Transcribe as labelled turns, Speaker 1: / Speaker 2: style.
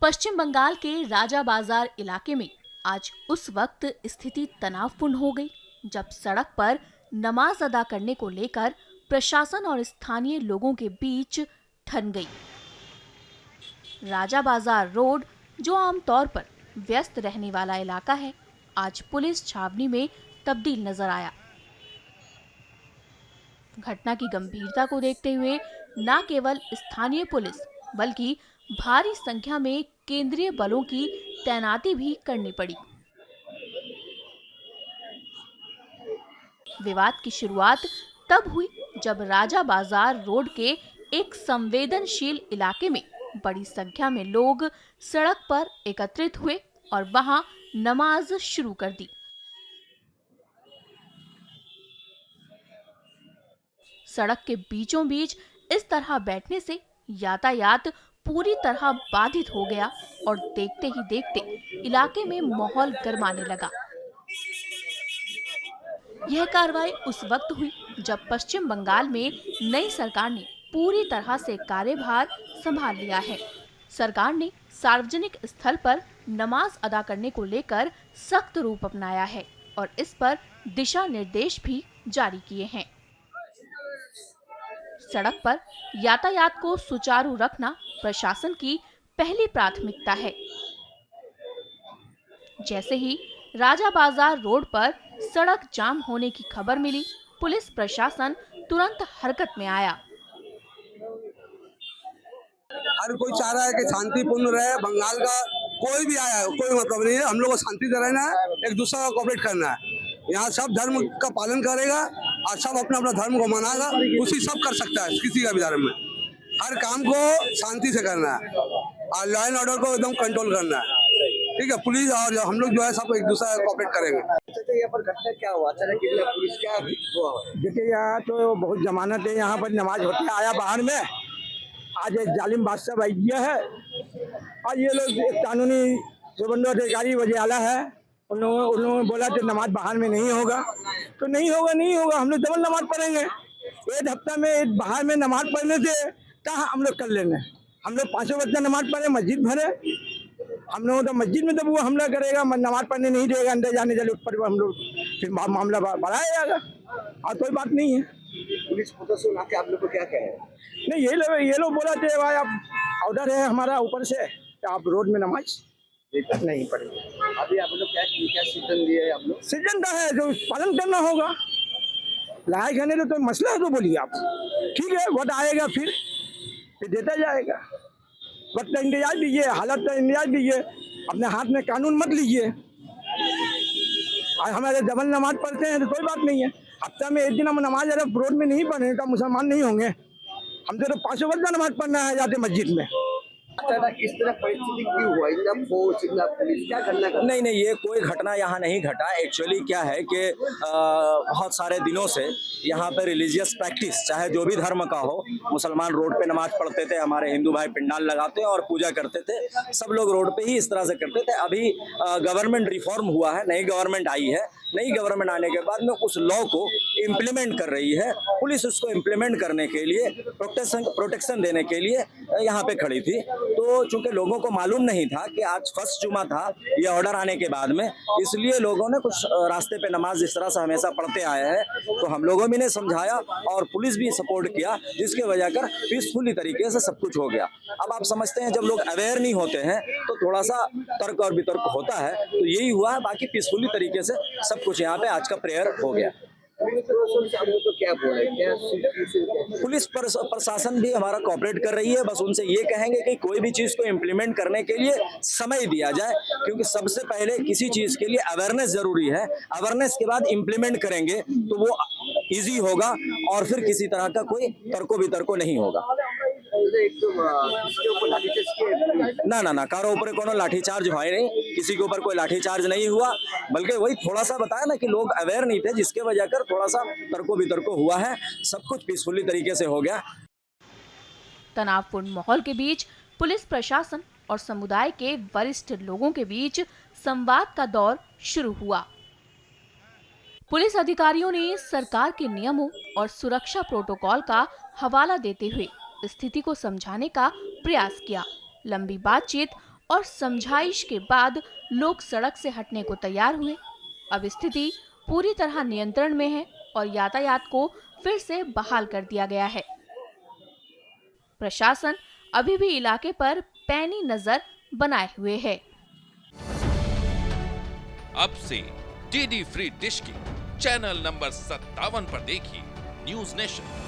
Speaker 1: पश्चिम बंगाल के राजा बाजार इलाके में आज उस वक्त स्थिति तनावपूर्ण हो गई जब सड़क पर नमाज अदा करने को लेकर प्रशासन और स्थानीय लोगों के बीच ठन गई। राजा बाजार रोड, जो आमतौर पर व्यस्त रहने वाला इलाका है, आज पुलिस छावनी में तब्दील नजर आया। घटना की गंभीरता को देखते हुए न केवल स्थानीय पुलिस बल्कि भारी संख्या में केंद्रीय बलों की तैनाती भी करनी पड़ी। विवाद की शुरुआत तब हुई जब राजा बाजार रोड के एक संवेदनशील इलाके में बड़ी संख्या में लोग सड़क पर एकत्रित हुए और वहां नमाज शुरू कर दी। सड़क के बीचों बीच इस तरह बैठने से यातायात पूरी तरह बाधित हो गया और देखते ही देखते इलाके में माहौल गरमाने लगा। यह कार्रवाई उस वक्त हुई जब पश्चिम बंगाल में नई सरकार ने पूरी तरह से कार्यभार संभाल लिया है। सरकार ने सार्वजनिक स्थल पर नमाज अदा करने को लेकर सख्त रूप अपनाया है और इस पर दिशा निर्देश भी जारी किए हैं। सड़क पर यातायात को सुचारू रखना प्रशासन की पहली प्राथमिकता है। जैसे ही राजा बाजार रोड पर सड़क जाम होने की खबर मिली, पुलिस प्रशासन तुरंत हरकत में आया।
Speaker 2: हर कोई चाह रहा है कि शांतिपूर्ण रहे। बंगाल का कोई भी आया है, कोई मतलब नहीं है। हम लोग को शांति से रहना है, एक दूसरे का कोऑपरेट करना है। यहाँ सब धर्म का पालन करेगा और सब अपना अपना धर्म को मनाएगा। उसी सब कर सकता है, किसी का भी धर्म में हर काम को शांति से करना है और लॉ एंड ऑर्डर को एकदम कंट्रोल करना है। ठीक है, पुलिस और हम लोग जो है सब एक दूसरे का कोऑपरेट करेंगे।
Speaker 3: यहाँ पर घटना क्या हुआ? अचानक पुलिस क्या हुआ?
Speaker 4: देखिए, यहाँ तो बहुत जमानत है, यहाँ पर नमाज होती है। आया बाहर में, आज एक जालिम बादशाह बैठ गया है और ये लोग एक कानूनी सुबंधो अधिकारी वजियाला है, उन लोगों ने बोला कि नमाज बाहर में नहीं होगा, तो नहीं होगा। हम लोग डबल नमाज पढ़ेंगे। एक हफ्ता में बाहर में नमाज पढ़ने से कहाँ हम लोग कर लेंगे। हम लोग 5 वक्त नमाज पढ़े, मस्जिद भरे। हम लोग तो मस्जिद में तो वो हमला करेगा, नमाज पढ़ने नहीं देगा, अंदर जाने चले ऊपर हम लोग फिर मामला बढ़ाया जाएगा और कोई बात नहीं है।
Speaker 3: पुलिस प्रशासन आके आप लोग को क्या कहे?
Speaker 4: नहीं, ये लोग बोला थे भाई आप ऑर्डर है हमारा ऊपर से कि आप रोड में नमाज नहीं पढ़ेंगे।
Speaker 3: अभी आप लोग क्या सिद्धांत दिए? आप लोग
Speaker 4: सिद्धांत है जो पालन करना होगा। लायक है तो मसला है तो बोलिए आप, ठीक है, वक्त आएगा फिर देता जाएगा। वक्त का इंतजार कीजिए, हालत का इंतजार कीजिए, अपने हाथ में कानून मत लीजिए। और हमारे डबल नमाज पढ़ते हैं तो कोई बात नहीं है। हफ्ता में एक दिन हम नमाज अगर रोड में नहीं पढ़े तो मुसलमान नहीं होंगे। हमसे तो 5 वक्त नमाज पढ़ना है जाते मस्जिद में।
Speaker 3: इस तरह परिस्थिति क्यों हुआ? इतना फोर्स, इतना पुलिस, क्या करना?
Speaker 5: नहीं, ये कोई घटना यहाँ नहीं घटा। एक्चुअली क्या है कि बहुत सारे दिनों से यहाँ पे रिलीजियस प्रैक्टिस, चाहे जो भी धर्म का हो, मुसलमान रोड पे नमाज पढ़ते थे, हमारे हिंदू भाई पिंडाल लगाते और पूजा करते थे। सब लोग रोड पे ही इस तरह से करते थे। अभी गवर्नमेंट रिफॉर्म हुआ है, नई गवर्नमेंट आई है। नई गवर्नमेंट आने के बाद में उस लॉ को इम्प्लीमेंट कर रही है। पुलिस उसको इम्प्लीमेंट करने के लिए, प्रोटेक्शन देने के लिए यहाँ पे खड़ी थी। तो चूंकि लोगों को मालूम नहीं था कि आज फर्स्ट जुमा था, ये ऑर्डर आने के बाद में, इसलिए लोगों ने कुछ रास्ते पे नमाज इस तरह से हमेशा पढ़ते आए हैं। तो हम लोगों भी ने समझाया और पुलिस भी सपोर्ट किया, जिसके वजह कर पीसफुली तरीके से सब कुछ हो गया। अब आप समझते हैं जब लोग अवेयर नहीं होते हैं तो थोड़ा सा तर्क और वितर्क होता है, तो यही हुआ है। बाकी पीसफुली तरीके से सब कुछ यहाँ पे आज का प्रेयर हो गया।
Speaker 3: तो क्या बोले?
Speaker 5: पुलिस प्रशासन भी हमारा कोऑपरेट कर रही है। बस उनसे ये कहेंगे कि कोई भी चीज़ को इम्प्लीमेंट करने के लिए समय दिया जाए, क्योंकि सबसे पहले किसी चीज़ के लिए अवेयरनेस जरूरी है। अवेयरनेस के बाद इम्प्लीमेंट करेंगे तो वो इजी होगा और फिर किसी तरह का कोई तर्को वितर्को नहीं होगा। ना कारो ऊपर कोनो लाठीचार्ज भाई नहीं, किसी के ऊपर कोई लाठीचार्ज नहीं हुआ, बल्कि वही थोड़ा सा बताया ना कि लोग अवेयर नहीं थे, जिसके वजह कर थोड़ा सा तर्को वितर्को हुआ है। सब कुछ पीसफुली तरीके से हो गया।
Speaker 1: तनावपूर्ण माहौल के बीच पुलिस प्रशासन और समुदाय के वरिष्ठ लोगों के बीच संवाद का दौर शुरू हुआ। पुलिस अधिकारियों ने सरकार के नियमों और सुरक्षा प्रोटोकॉल का हवाला देते हुए स्थिति को समझाने का प्रयास किया। लंबी बातचीत और समझाइश के बाद लोग सड़क से हटने को तैयार हुए। अब स्थिति पूरी तरह नियंत्रण में है और यातायात को फिर से बहाल कर दिया गया है। प्रशासन अभी भी इलाके पर पैनी नजर बनाए हुए है।
Speaker 6: अब से डीडी फ्री डिश की चैनल नंबर 57 पर देखिए न्यूज नेशन।